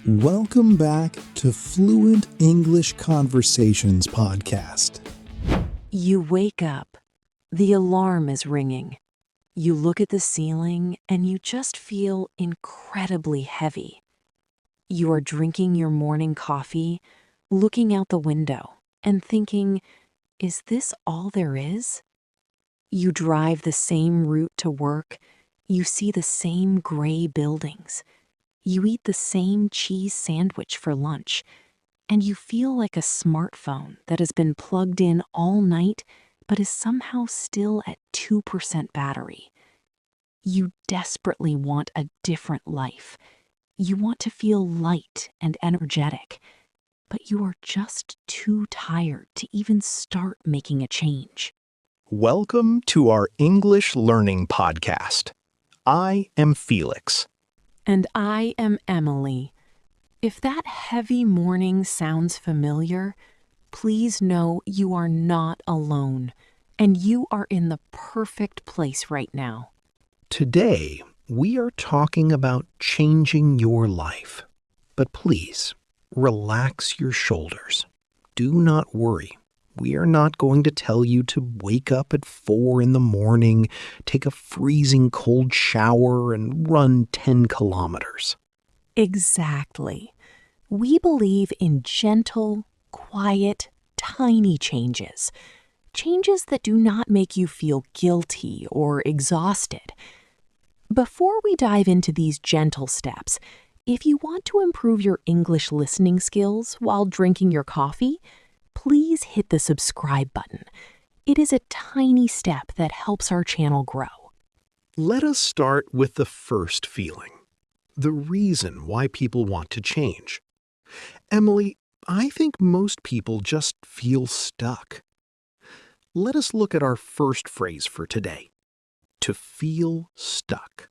Welcome back to Fluent English Conversations podcast. You wake up. The alarm is ringing. You look at the ceiling and you just feel incredibly heavy. You are drinking your morning coffee, looking out the window and thinking, is this all there is? You drive the same route to work. You see the same gray buildings. You eat the same cheese sandwich for lunch, and you feel like a smartphone that has been plugged in all night but is somehow still at 2% battery. You desperately want a different life. You want to feel light and energetic, but you are just too tired to even start making a change. Welcome to our English Learning Podcast. I am Felix. And I am Emily. If that heavy morning sounds familiar, please know you are not alone, and you are in the perfect place right now. Today, we are talking about changing your life. But please, relax your shoulders. Do not worry. We are not going to tell you to wake up at 4 a.m, take a freezing cold shower, and run 10 kilometers. Exactly. We believe in gentle, quiet, tiny changes. Changes that do not make you feel guilty or exhausted. Before we dive into these gentle steps, if you want to improve your English listening skills while drinking your coffee, please hit the subscribe button. It is a tiny step that helps our channel grow. Let us start with the first feeling, the reason why people want to change. Emily, I think most people just feel stuck. Let us look at our first phrase for today. To feel stuck.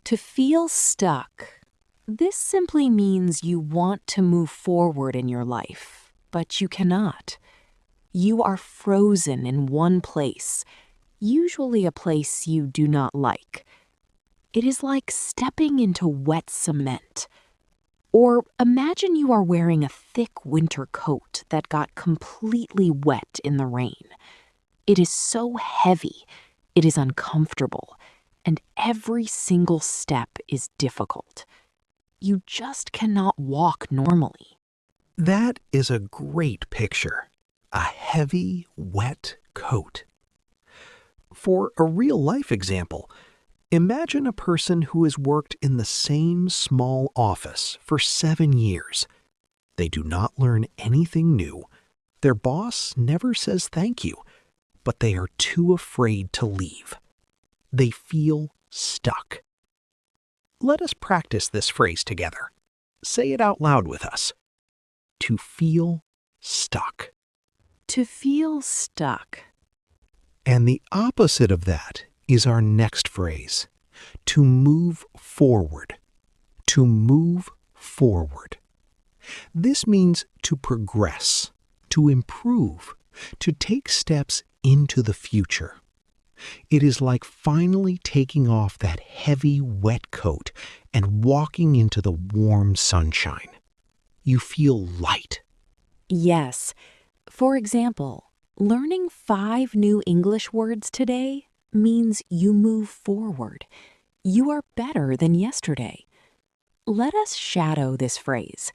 To feel stuck. This simply means you want to move forward in your life, but you cannot. You are frozen in one place, usually a place you do not like. It is like stepping into wet cement. Or imagine you are wearing a thick winter coat that got completely wet in the rain. It is so heavy, it is uncomfortable, and every single step is difficult. You just cannot walk normally. That is a great picture. A heavy, wet coat. For a real-life example, imagine a person who has worked in the same small office for 7 years. They do not learn anything new. Their boss never says thank you, but they are too afraid to leave. They feel stuck. Let us practice this phrase together. Say it out loud with us. To feel stuck. To feel stuck. And the opposite of that is our next phrase. To move forward. To move forward. This means to progress, to improve, to take steps into the future. It is like finally taking off that heavy, wet coat and walking into the warm sunshine. You feel light. Yes. For example, learning 5 new English words today means you move forward. You are better than yesterday. Let us shadow this phrase.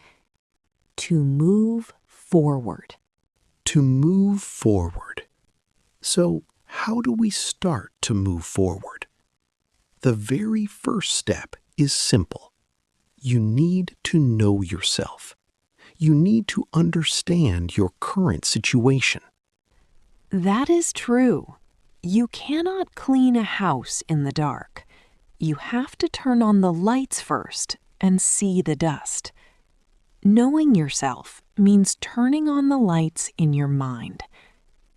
To move forward. To move forward. So, how do we start to move forward? The very first step is simple. You need to know yourself. You need to understand your current situation. That is true. You cannot clean a house in the dark. You have to turn on the lights first and see the dust. Knowing yourself means turning on the lights in your mind.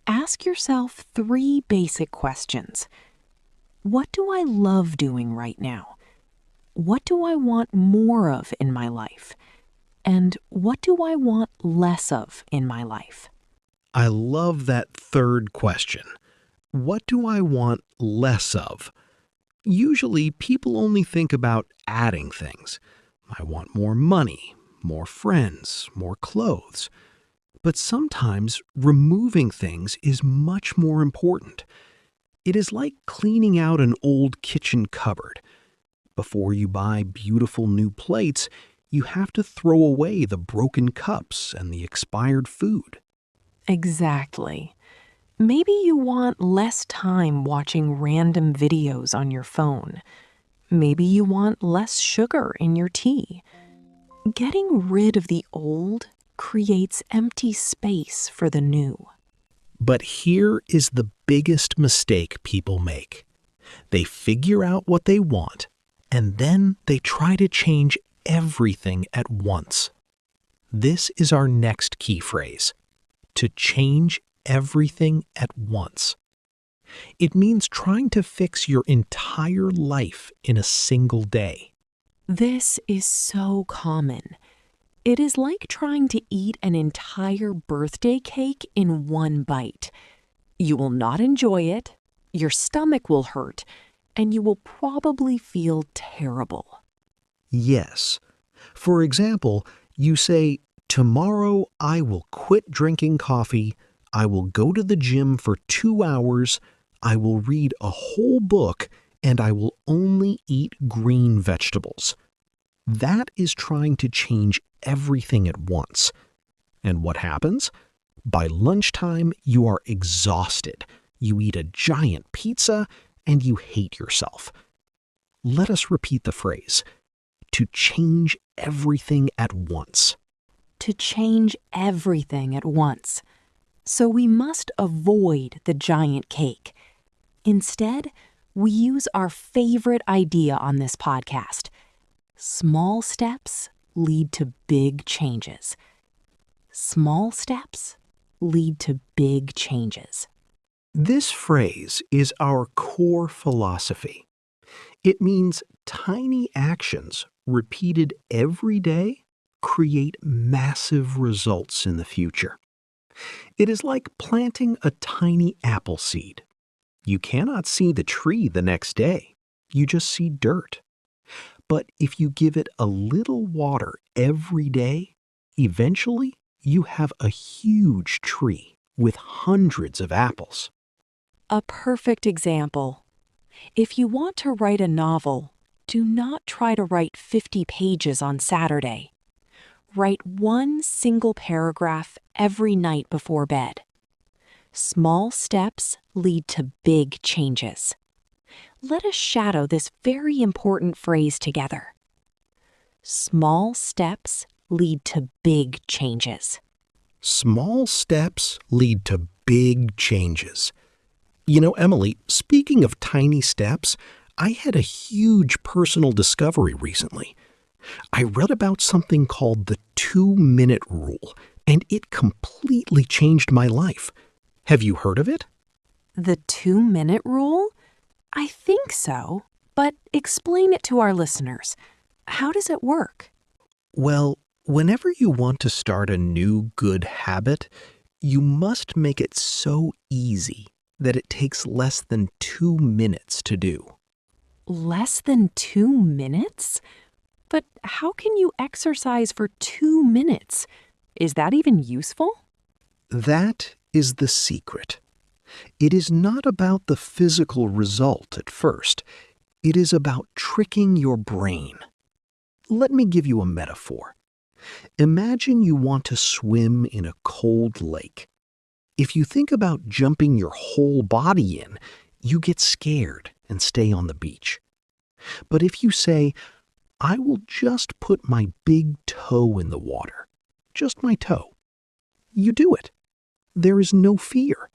Ask yourself 3 basic questions. What do I love doing right now? What do I want more of in my life? And what do I want less of in my life? I love that third question. What do I want less of? Usually, people only think about adding things. I want more money, more friends, more clothes. But sometimes removing things is much more important. It is like cleaning out an old kitchen cupboard. Before you buy beautiful new plates, you have to throw away the broken cups and the expired food. Exactly. Maybe you want less time watching random videos on your phone. Maybe you want less sugar in your tea. Getting rid of the old creates empty space for the new. But here is the biggest mistake people make. They figure out what they want, and then they try to change everything at once. This is our next key phrase: to change everything at once. It means trying to fix your entire life in a single day. This is so common. It is like trying to eat an entire birthday cake in one bite. You will not enjoy it, your stomach will hurt, and you will probably feel terrible. Yes. For example, you say, "Tomorrow I will quit drinking coffee, I will go to the gym for 2 hours, I will read a whole book, and I will only eat green vegetables." That is trying to change everything at once. And what happens? By lunchtime, you are exhausted. You eat a giant pizza, and you hate yourself. Let us repeat the phrase: to change everything at once. To change everything at once. So we must avoid the giant cake. Instead, we use our favorite idea on this podcast. Small steps lead to big changes. Small steps lead to big changes. This phrase is our core philosophy. It means tiny actions repeated every day create massive results in the future. It is like planting a tiny apple seed. You cannot see the tree the next day. You just see dirt. But if you give it a little water every day, eventually you have a huge tree with hundreds of apples. A perfect example. If you want to write a novel, do not try to write 50 pages on Saturday. Write one single paragraph every night before bed. Small steps lead to big changes. Let us shadow this very important phrase together. Small steps lead to big changes. Small steps lead to big changes. You know, Emily, speaking of tiny steps, I had a huge personal discovery recently. I read about something called the 2-minute rule, and it completely changed my life. Have you heard of it? The 2-minute rule? I think so, but explain it to our listeners. How does it work? Well, whenever you want to start a new good habit, you must make it so easy that it takes less than 2 minutes to do. Less than 2 minutes? But how can you exercise for 2 minutes? Is that even useful? That is the secret. It is not about the physical result at first. It is about tricking your brain. Let me give you a metaphor. Imagine you want to swim in a cold lake. If you think about jumping your whole body in, you get scared and stay on the beach. But if you say, "I will just put my big toe in the water," just my toe, you do it. There is no fear.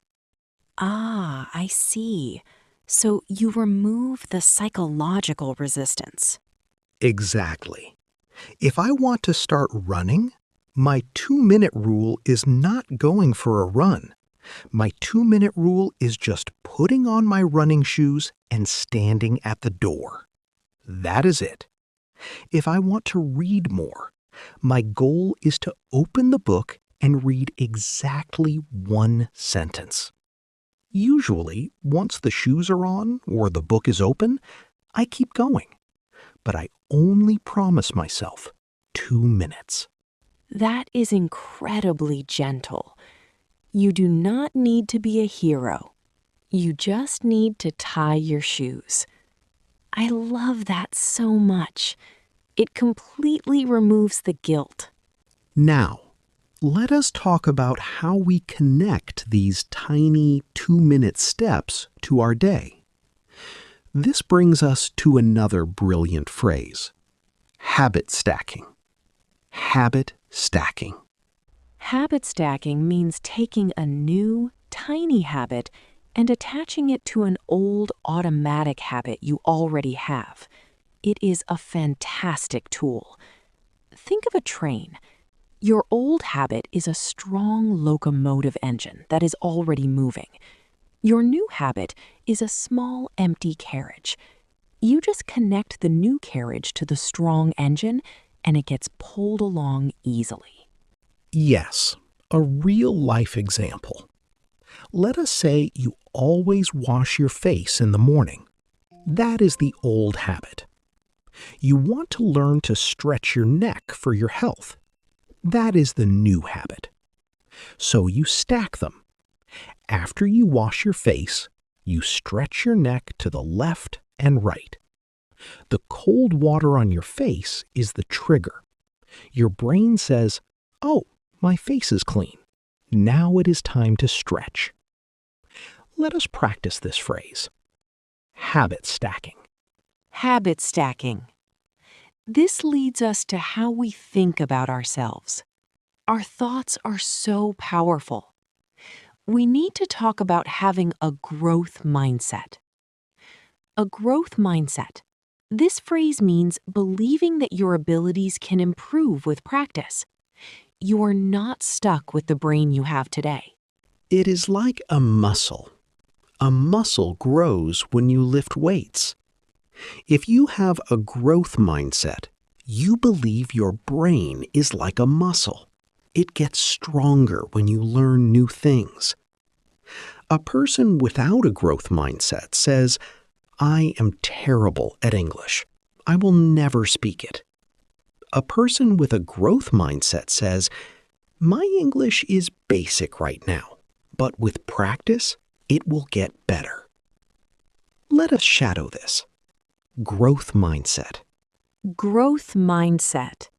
Ah, I see. So you remove the psychological resistance. Exactly. If I want to start running, my 2-minute rule is not going for a run. My 2-minute rule is just putting on my running shoes and standing at the door. That is it. If I want to read more, my goal is to open the book and read exactly one sentence. Usually, once the shoes are on or the book is open, I keep going. but I only promise myself 2 minutes. That is incredibly gentle. You do not need to be a hero. You just need to tie your shoes. I love that so much. It completely removes the guilt. Now, let us talk about how we connect these tiny 2-minute steps to our day. This brings us to another brilliant phrase: habit stacking. Habit stacking. Habit stacking means taking a new, tiny habit and attaching it to an old automatic habit you already have. It is a fantastic tool. Think of a train. Your old habit is a strong locomotive engine that is already moving. Your new habit is a small, empty carriage. You just connect the new carriage to the strong engine, and it gets pulled along easily. Yes, a real-life example. Let us say you always wash your face in the morning. That is the old habit. You want to learn to stretch your neck for your health. That is the new habit. So you stack them. After you wash your face, you stretch your neck to the left and right. The cold water on your face is the trigger. Your brain says, "Oh, my face is clean. Now it is time to stretch." Let us practice this phrase. Habit stacking. Habit stacking. This leads us to how we think about ourselves. Our thoughts are so powerful. We need to talk about having a growth mindset. A growth mindset. This phrase means believing that your abilities can improve with practice. You are not stuck with the brain you have today. It is like a muscle. A muscle grows when you lift weights. If you have a growth mindset, you believe your brain is like a muscle. It gets stronger when you learn new things. A person without a growth mindset says, "I am terrible at English. I will never speak it." A person with a growth mindset says, "My English is basic right now, but with practice, it will get better." Let us shadow this. Growth mindset. Growth mindset.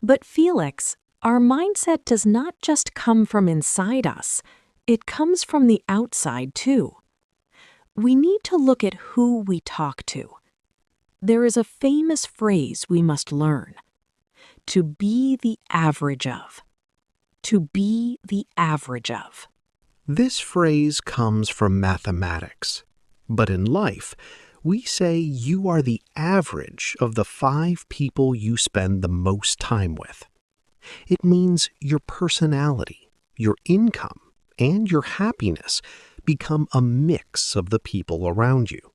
But Felix, our mindset does not just come from inside us. It comes from the outside too. We need to look at who we talk to. There is a famous phrase we must learn. To be the average of. To be the average of. This phrase comes from mathematics, but in life, we say you are the average of the 5 people you spend the most time with. It means your personality, your income, and your happiness become a mix of the people around you.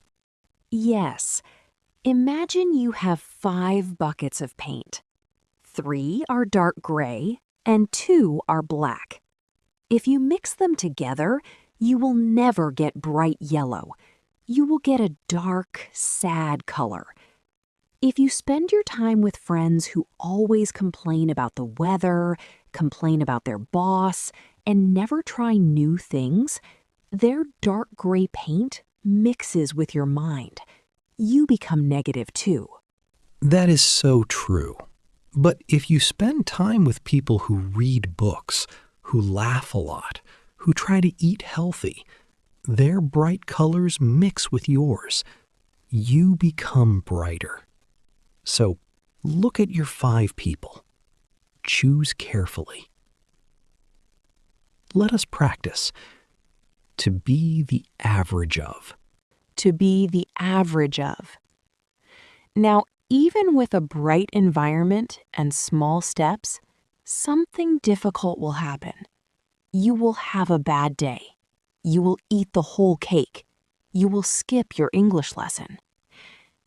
Yes. Imagine you have 5 buckets of paint. 3 are dark gray and 2 are black. If you mix them together, you will never get bright yellow. You will get a dark, sad color. If you spend your time with friends who always complain about the weather, complain about their boss, and never try new things, their dark gray paint mixes with your mind. You become negative too. That is so true. But if you spend time with people who read books, who laugh a lot, who try to eat healthy, their bright colors mix with yours. You become brighter. So look at your 5 people. Choose carefully. Let us practice. To be the average of. To be the average of. Now, even with a bright environment and small steps, something difficult will happen. You will have a bad day. You will eat the whole cake. You will skip your English lesson.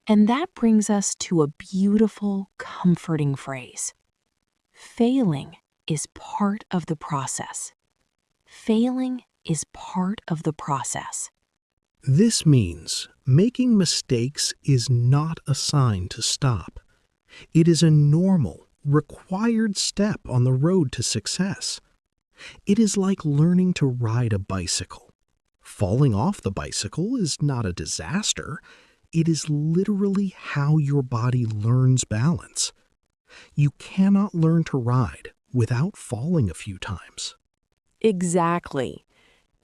And that brings us to a beautiful, comforting phrase. Failing is part of the process. Failing is part of the process. This means making mistakes is not a sign to stop. It is a normal, required step on the road to success. It is like learning to ride a bicycle. Falling off the bicycle is not a disaster. It is literally how your body learns balance. You cannot learn to ride without falling a few times. Exactly.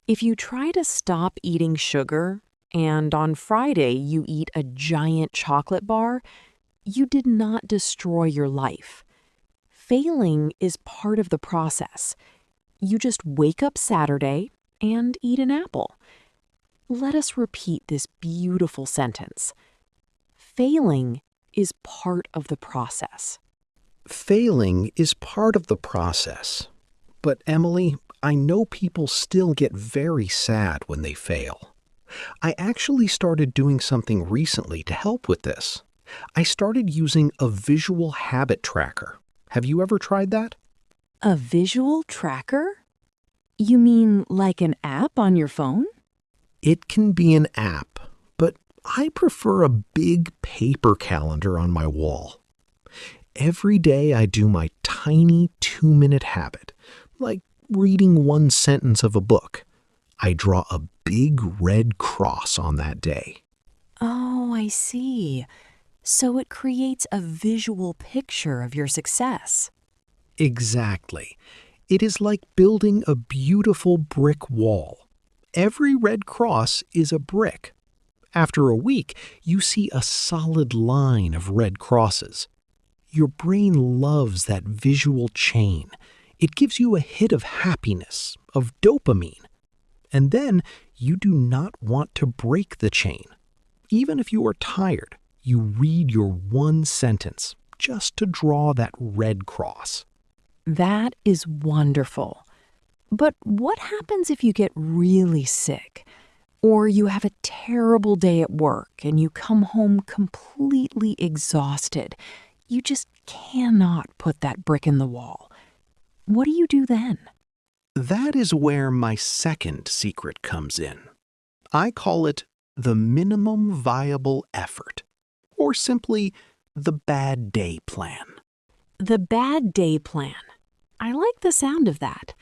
If you try to stop eating sugar and on Friday you eat a giant chocolate bar, you did not destroy your life. Failing is part of the process. You just wake up Saturday and eat an apple. Let us repeat this beautiful sentence. Failing is part of the process. Failing is part of the process. But Emily, I know people still get very sad when they fail. I actually started doing something recently to help with this. I started using a visual habit tracker. Have you ever tried that? A visual tracker? You mean like an app on your phone? It can be an app, but I prefer a big paper calendar on my wall. Every day I do my tiny 2-minute habit, like reading one sentence of a book. I draw a big red cross on that day. Oh, I see. So it creates a visual picture of your success. Exactly. It is like building a beautiful brick wall. Every red cross is a brick. After a week, you see a solid line of red crosses. Your brain loves that visual chain. It gives you a hit of happiness, of dopamine. And then you do not want to break the chain. Even if you are tired, you read your one sentence just to draw that red cross. That is wonderful. But what happens if you get really sick? Or you have a terrible day at work and you come home completely exhausted? You just cannot put that brick in the wall. What do you do then? That is where my second secret comes in. I call it the minimum viable effort, or simply the bad day plan. The bad day plan. I like the sound of that.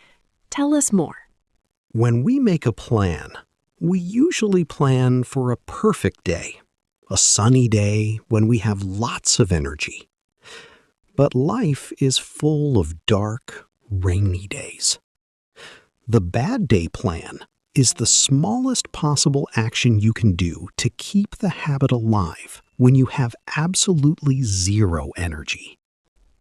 Tell us more. When we make a plan, we usually plan for a perfect day, a sunny day when we have lots of energy. But life is full of dark, rainy days. The bad day plan is the smallest possible action you can do to keep the habit alive when you have absolutely zero energy.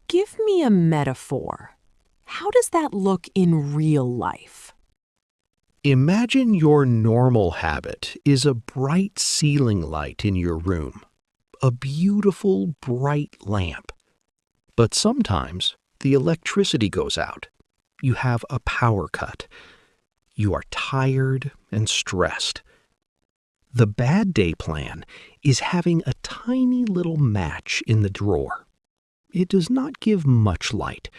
Give me a metaphor. How does that look in real life? Imagine your normal habit is a bright ceiling light in your room, a beautiful bright lamp. But sometimes the electricity goes out. You have a power cut. You are tired and stressed. The bad day plan is having a tiny little match in the drawer. It does not give much light,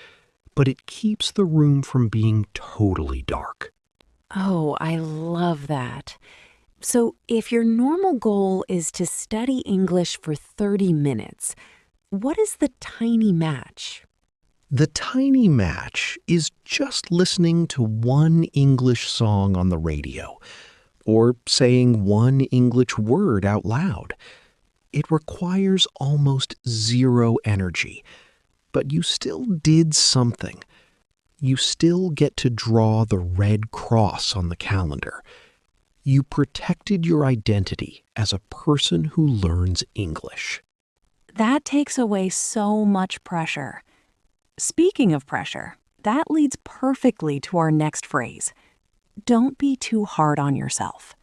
but it keeps the room from being totally dark. Oh, I love that. So if your normal goal is to study English for 30 minutes, what is the tiny match? The tiny match is just listening to one English song on the radio, or saying one English word out loud. It requires almost zero energy, but you still did something. You still get to draw the red cross on the calendar. You protected your identity as a person who learns English. That takes away so much pressure. Speaking of pressure, that leads perfectly to our next phrase. Don't be too hard on yourself.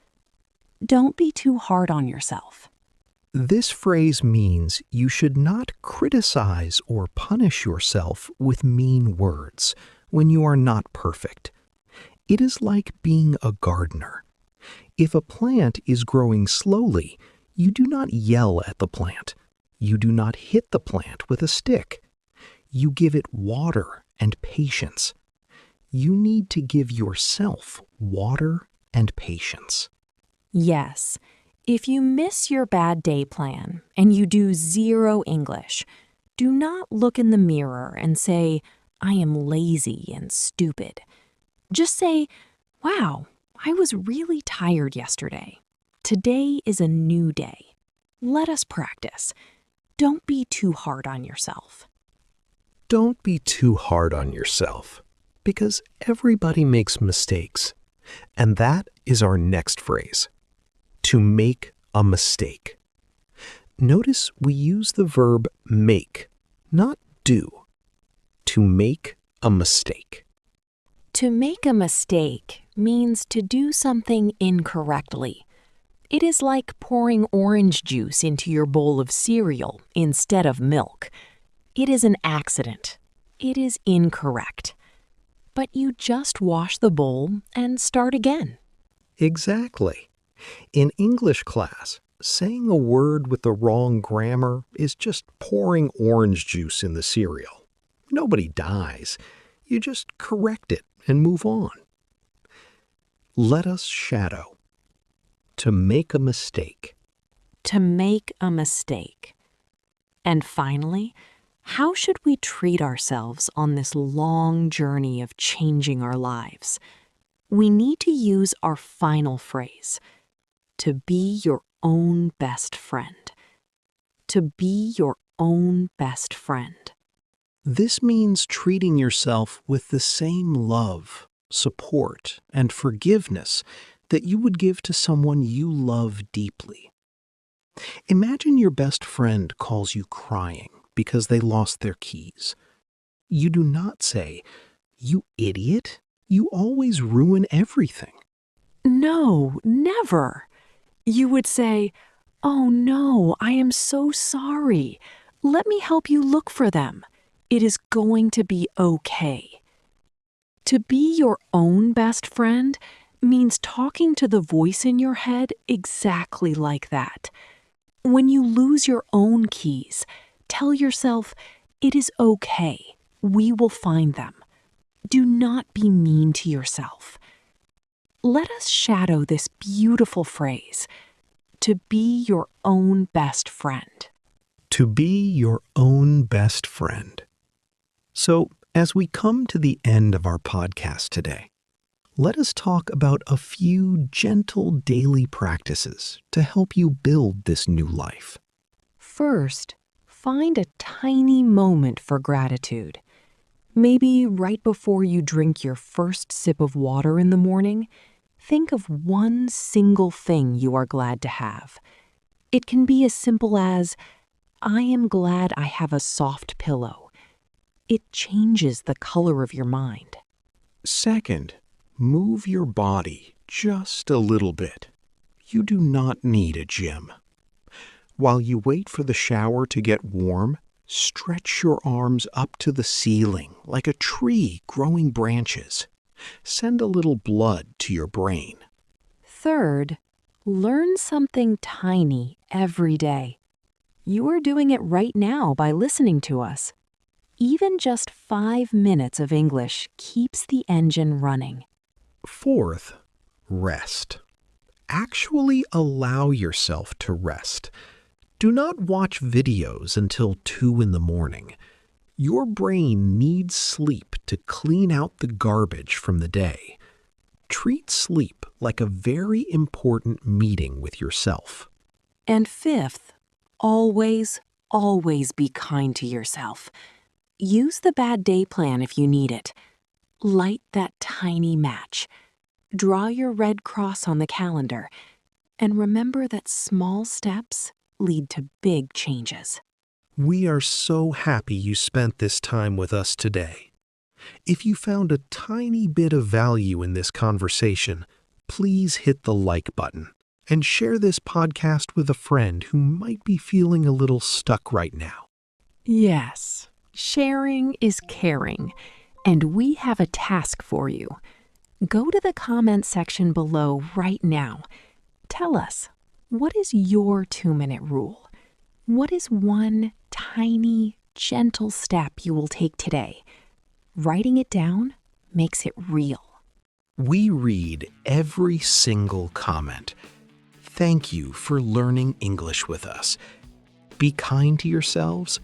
Don't be too hard on yourself. This phrase means you should not criticize or punish yourself with mean words when you are not perfect. It is like being a gardener. If a plant is growing slowly, you do not yell at the plant. You do not hit the plant with a stick. You give it water and patience. You need to give yourself water and patience. Yes, if you miss your bad day plan and you do zero English, do not look in the mirror and say, I am lazy and stupid. Just say, wow, I was really tired yesterday. Today is a new day. Let us practice. Don't be too hard on yourself. Don't be too hard on yourself, because everybody makes mistakes. And that is our next phrase, to make a mistake. Notice we use the verb make, not do. To make a mistake. To make a mistake means to do something incorrectly. It is like pouring orange juice into your bowl of cereal instead of milk. It is an accident. It is incorrect. But you just wash the bowl and start again. Exactly. In English class, saying a word with the wrong grammar is just pouring orange juice in the cereal. Nobody dies. You just correct it and move on. Let us shadow. To make a mistake. To make a mistake. And finally, how should we treat ourselves on this long journey of changing our lives? We need to use our final phrase, to be your own best friend. To be your own best friend. This means treating yourself with the same love, support, and forgiveness that you would give to someone you love deeply. Imagine your best friend calls you crying because they lost their keys. You do not say, "You idiot, you always ruin everything." No, never. You would say, oh no, I am so sorry. Let me help you look for them. It is going to be okay. To be your own best friend means talking to the voice in your head exactly like that. When you lose your own keys, tell yourself, it is okay. We will find them. Do not be mean to yourself. Let us shadow this beautiful phrase, to be your own best friend. To be your own best friend. So, as we come to the end of our podcast today, let us talk about a few gentle daily practices to help you build this new life. First, find a tiny moment for gratitude. Maybe right before you drink your first sip of water in the morning, think of one single thing you are glad to have. It can be as simple as, I am glad I have a soft pillow. It changes the color of your mind. Second, move your body just a little bit. You do not need a gym. While you wait for the shower to get warm, stretch your arms up to the ceiling like a tree growing branches. Send a little blood to your brain. Third, learn something tiny every day. You are doing it right now by listening to us. Even just 5 minutes of English keeps the engine running. Fourth, rest. Actually allow yourself to rest. Do not watch videos until 2 in the morning. Your brain needs sleep to clean out the garbage from the day. Treat sleep like a very important meeting with yourself. And fifth, always, always be kind to yourself. Use the bad day plan if you need it. Light that tiny match. Draw your red cross on the calendar. And remember that small steps lead to big changes. We are so happy you spent this time with us today. If you found a tiny bit of value in this conversation, please hit the like button and share this podcast with a friend who might be feeling a little stuck right now. Yes, sharing is caring, and we have a task for you. Go to the comment section below right now. Tell us, what is your 2-minute rule? What is one tiny, gentle step you will take today? Writing it down makes it real. We read every single comment, thank you for learning English with us. Be kind to yourselves,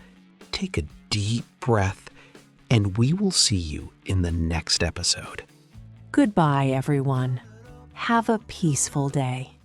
take a deep breath, and we will see you in the next episode. Goodbye, everyone. Have a peaceful day.